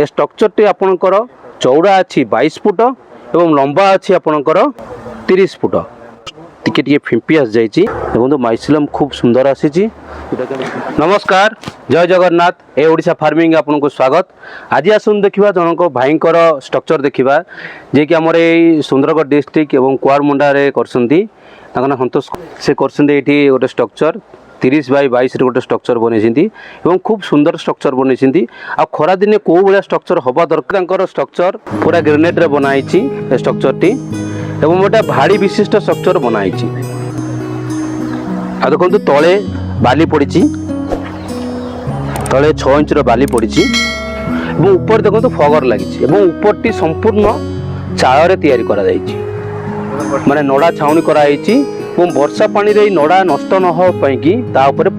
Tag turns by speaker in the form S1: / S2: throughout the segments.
S1: ए स्ट्रक्चरटी आपणकर चौड़ा अच्छी 22 फुट एवं लंबा अच्छी आपणकर 30 फुट टिके टिके फिंपी आस जाइए देखो माइसिलम खूब सुंदर आसी। नमस्कार जय जगन्नाथ ए ओडिशा फार्मिंग आपन को स्वागत। आज आसन देखा जनक भाई स्ट्रक्चर देखा जे कि आमर ये सुंदरगढ़ डिस्ट्रिक्ट एवं कुआरमुंडा रे करसंती ताकना संतोष से करसंती एठी गोटे स्ट्रक्चर 30 बाय 22 रे गोटे स्ट्रक्चर बनेछिंती एवं खूब सुंदर स्ट्रक्चर बनेछिंती। आ खरा दिने को बळा स्ट्रक्चर हबा दरकार तांकर स्ट्रक्चर पूरा ग्रेनाइट रे बनाइछि ए स्ट्रक्चर टी एवं गोटे भाड़ी विशिष्ट स्ट्रक्चर बनाइछि। आ देखंतु तळे बाली पड़िछि तले 6 इंच बाली पड़ी और ऊपर देखो फगर लगी ऊपर टी संपूर्ण चाल तैयारी करा माने नड़ा छाउनी कराई वर्षा पानी रे नड़ा नष्ट न हो पाई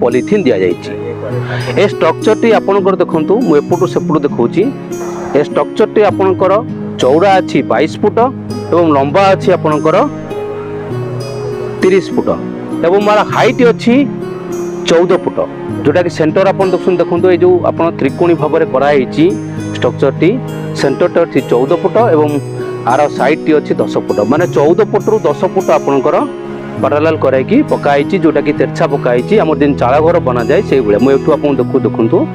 S1: पॉलिथीन दि जाए। स्ट्रक्चर टी आपनकर देखंतु मु एपटू सेपटू देखौची। ए स्ट्रक्चर टी आपनकर चौड़ा अच्छी 22 फुट एवं लंबा अच्छी आपनकर 30 फुट एवं मार हाइट अच्छी 14 फुट जोटा कि सेंटर आप देखो ये जो आप त्रिकोणी भाव में कराई structure T centre T 14 foot एवं आर साइड टी अच्छी 10 फुट माने 14 फुट रु 10 फुट आपणकर पैरेलल कराई पकाई जोटा कि तेरछा पकाई आम दिन चाल घर बना जाए से भाई मुझे देखु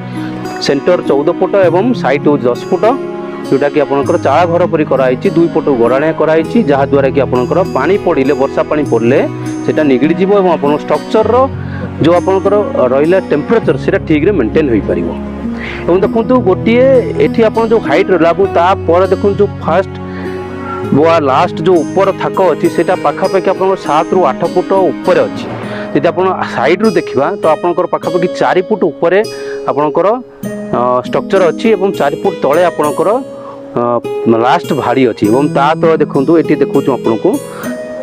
S1: सेंटर 14 फुट एवं साइड 10 फुट जोटा कि आपणकर चाल घर पर कराई 2 फुट गड़ाणिया कराई जहाद्वारा कि आपणकर पानी पड़े वर्षा पानी पड़े से निगड़ी जीव और आप स्ट्रक्चर जो आपणकर रहा टेम्परेचर से ठीक रे मेंटेन हो पार। एवं देखो गोटे ये आप जो हाइट रहा देखो जो फास्ट वा लास्ट जो ऊपर थाक अच्छी से पाखापाखि आप 7 ରୁ 8 फुट ऊपर अच्छी। जब आप साइड रू देखा तो आपंकर पाखापाखि 4 फुट ऊपर आपणकर स्ट्रक्चर अच्छी और 4 फुट तले आपणकर लास्ट भाड़ी अच्छी और ता तले देखो ये देखो आपको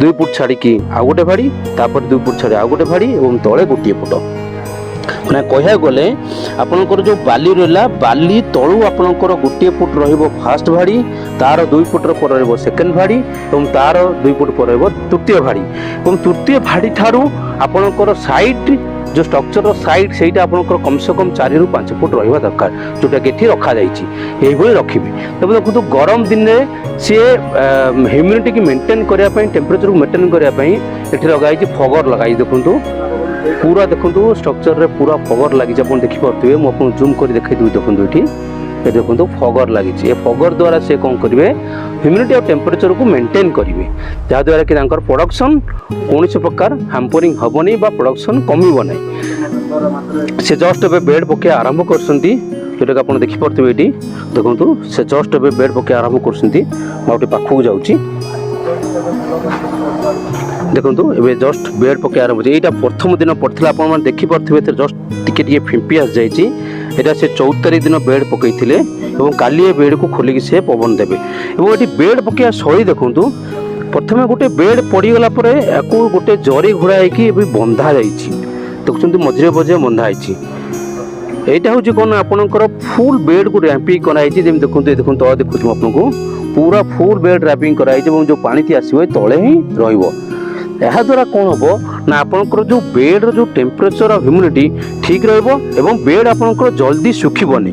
S1: 2 फुट छाड़ी आउ गोटे भाड़ी तापर 2 फुट छाड़ी आउ गोटे भाड़ी और तले गोटे फुट मैंने कह गले आपणकर जो बाली रहा बाली तलू आपणकर गोटे फुट फास्ट भाड़ी तार 2 फुट पर सेकेंड भाड़ी और तार 2 फुट पर तृतीय भाड़ी और तृतीय भाड़ी ठारू आपणकर साइड जो स्ट्रक्चर साइड से कम से कम 4 ରୁ 5 फुट रहा दरकार जोटा कि ये रखा जाइए रखिए। तब देखो गरम दिन में सी ह्यूमिडिटी की मेंटेन करने टेम्परेचर को मेंटेन करने ये लगाई फगर लगाई देखो पूरा देखो स्ट्रक्चर रे पूरा फगर लगी आप देखिपे मुझे जूम कर देखी देखो ये देखो फगर लगी फगर द्वारा से कौन करेंगे ह्यूमिडिटी और टेम्परेचर को मेंटेन करेंगे जहाद्वारा कि प्रोडक्शन कौन प्रकार हैम्परिंग हेनी प्रोडक्शन कमिब ना। से जस्ट ए बेड पके आरंभ कर जोटा कि आप देखिपे ये देखो से जस्ट ए बेड पके आरंभ कर पाखक जाऊँगी देखो ये जस्ट बेड पके आरंभ यहाँ प्रथम दिन पड़ता आप देखिपे जस्ट टिके फिंपी आस जाइए। यहाँ से 14 तारीख दिन बेड पकई काली बेड को खोलिक से पवन देवे और ये बेड पकड़ा शैली देखूँ प्रथम गोटे बेड पड़गला गोटे जरी घोड़ा हो बंधा देखते मझे मझे बंधा यहाँ हूँ कौन आपंकर फुल बेड को रैंपिंग कराई देखो देखो तले देखुँ आपको पूरा फुल बेड रैपिंग कराई जो पानी आसो तले ही रहा द्वारा कौन हम ना आपंकर जो बेड जो टेम्परेचर और ह्यूमिडिटी ठीक रहा बेड आपंकर जल्दी सुखीबनी।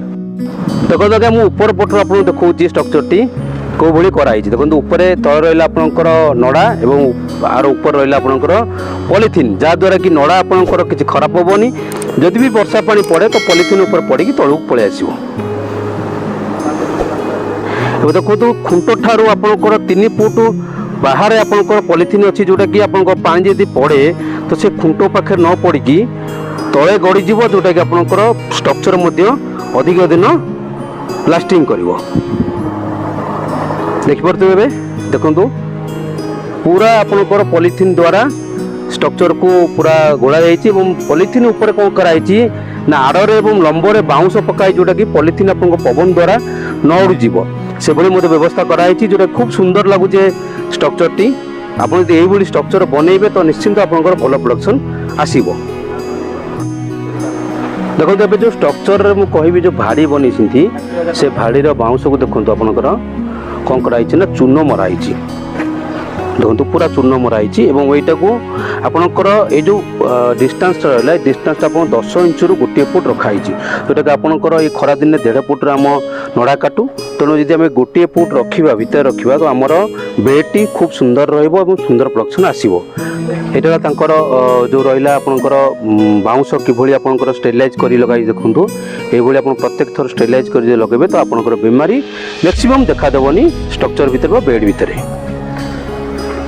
S1: देखो देखा मुझे ऊपर पटर आप देखा स्ट्रक्चर टी कौ भाई कराई देखो ऊपर तल रहा आपंकर नड़ा और आर ऊपर रहा आपंकर पॉलिथीन जहाद्वारा कि नड़ा आपंकर किसी खराब हेनी जदि भी वर्षा पानी पड़े तो पॉलिथीन ऊपर पड़ी तलू पलि आसो। देखो खुंट ठारू आपंकर 3 फुट बाहर आपंकर पॉलिथीन अच्छी जोटा कि आपंकर पानी यदि पड़े तो से खुंट पाखे न पड़ी तले गड़ीज जोटा कि आपंकर स्ट्रक्चर अधिक दिन लास्टिंग कर देखिपे देखो पूरा आपंकर पॉलिथीन द्वारा स्ट्रक्चर को पूरा गोड़ा जाइए पॉलिथीन ऊपर कौन कराई ना आड़े और लंबरे बाउंश पकाई जोटा कि पॉलिथीन आपको पवन द्वारा न उड़ीज से भाई मत व्यवस्था कराई जोटा खूब सुंदर लगुचे स्ट्रक्चर टी आप यही स्ट्रक्चर बनइबे तो निश्चिंत आपंकर भल प्रोडक्शन आसीबो। देखो ये जो स्ट्रक्चर मुझे कहि जो भाड़ी बनी से भाड़ी बाउंश को देखो आपंकर कौन कराई ना चून मराई देखो पूरा चूर्ण मराई यहाँ को आपणकर ये डिस्टेंस रहा डिस्टेंस आप 10 इंच रु गोटे फुट रखाई जोटा कि आपणकर ये खरा दिन 1.5 फुट आम नड़ा काटू तेणु जब आम गोटे फुट रखा भितर रखा तो आमर बेडटी खूब सुंदर रुंदर प्रोडक्शन आसो यहाँ तांकर जो रहा आपणकर बाउंस किभली आपणकर स्टेरिलाइज कर लगाई देखूँ ये आप प्रत्येक थर स्टेरिलाइज कर लगे तो आपणकर बीमारी मैक्सिमम देखादेवनी स्ट्रक्चर भितर बेड भितर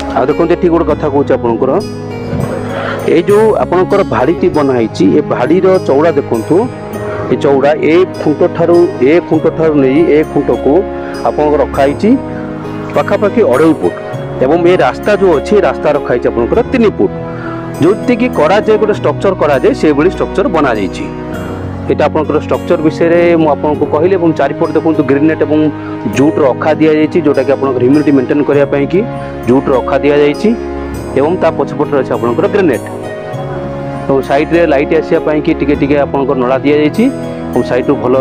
S1: आ देखो ठीक गोटे कथा कहूँ आपंकर ये जो आपंकर भाड़ी बनाई ये भाड़ी चौड़ा देखु ये चौड़ा ए खुंट ठारू नहीं ए खुंट को आप रखाई पाखापाखि 2.5 फुट एवं ये रास्ता जो अच्छी रास्ता रखाई आपंकर 3 फुट जो कि कराए गोटे स्ट्रक्चर कराए से भाई स्ट्रक्चर बना जाइए यहाँ आपंकर स्ट्रक्चर विषय में आपको कहली और चारिपट देखो ग्रीनेट और जूट अखा दि जाइए जोटा कि आप ह्यूमिडिटी मेंटेन करने कि जूट अखा दि जाइए एवं ता पछपटे अच्छे आपंकर ग्रेनेट और साइड्रे लाइट आसापी टी आप नड़ा दि जाइए और साइड भल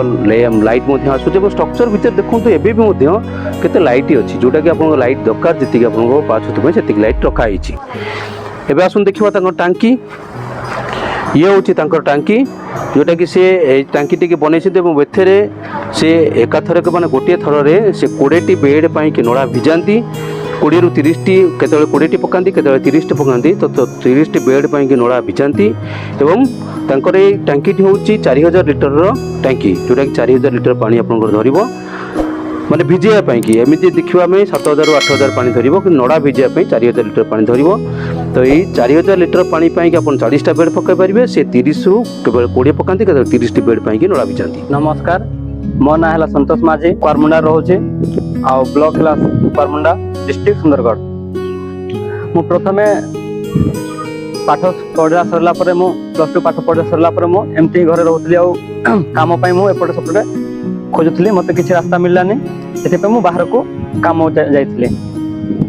S1: लाइट आसूँ स्ट्रक्चर भितर देखो एवं केते लाइट अच्छी जोटा कि आप लाइट दरकार जी आप पाछुपाई से लाइट रखाई एवं आसुन देखा टांकी ये हूँ टांकी जोटा कि से टांकी टी बनई से एकाथरक माने गोटे थर से 20 बेड कि नड़ा भिजाती 20 रु 30 के 20 पकाती के 30 पकाती तो 30 बेड कि नड़ा भिजाती एवं तांकर ये टांकी हूँ 4000 लिटर टांकी जोटा कि 4000 लिटर पानी आप धरब माने भिजाई कि एमती देखा 7000 रु 8000 पानी धरब कि नड़ा भिजाई 4000 लिटर पानी धरब तो ये 4000 लिटर पानी कि आप 40टा बेड पकई पारे से 30 रु केवल 20 पकाती के 30 बेड कि नड़ा भिजाती।
S2: नमस्कार मो ना है संतोष माझी कुआरमुंडा रोचे आ ब्लॉक है कुआरमुंडा डिस्ट्रिक्ट सुंदरगढ़। मु प्रथमे पाठ पढ़ा सरला परे मु +2 पाठ पढ़ा सरला परे मु एमती घरे रहउतली आ काम पई मु एपटे सपटे खोजुतली मते किछि रास्ता मिललानी एते पे मु बाहर को काम जाइतली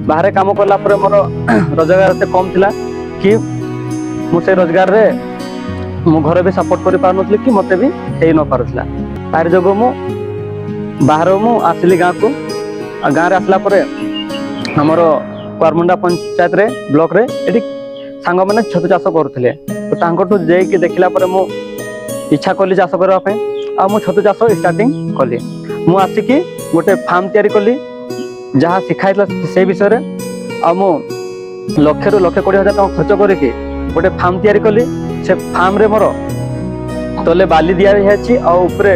S2: बाहर काम करला परे मोर रोजगार से कम थिला कि मु से रोजगार रे मु घर भी सपोर्ट करि पारनथली कि मते भी हेई न पारथला तार जगो मु बाहर मु आसली गाँ को गाँव रे आसला परे हमर कुआरमुंडा पंचायत रे ब्लॉक रे एटी सांग माने छतु चाष करथिले तो तांकोटु जेई कि देखिला परे मु इच्छा कली चाष करबा पे आ मु छतु चाष स्टार्टिंग कली मु आसी कि गोटे फार्म तयारी कली जहाँ शिखाइला से विषय रे आ मु 1,00,000 रु 1,20,000 टका खर्च करके गोटे फार्म तयारी कली से फार्म रे मोर तले बाली दिया है आ ऊपरे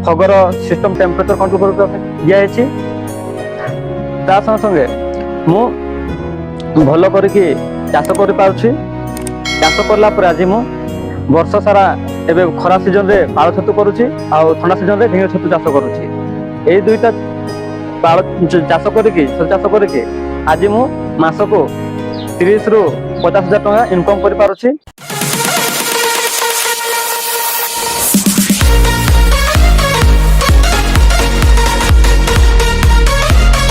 S2: फगर सिस्टम टेम्परेचर कंट्रोल कर दिया है ता संगे मु भल करके चाष कर पारुछि चाष करला पर आज मु वर्ष सारा एबे खरा सीजन रे पाळ छतु करूछि आ ठंडा सीजन रे ढेंगे छतु चाष करूछि ए दुईटा पाळ चाष करके आज मु मास को 30 रु 50,000 टका इनकम कर पारुछि।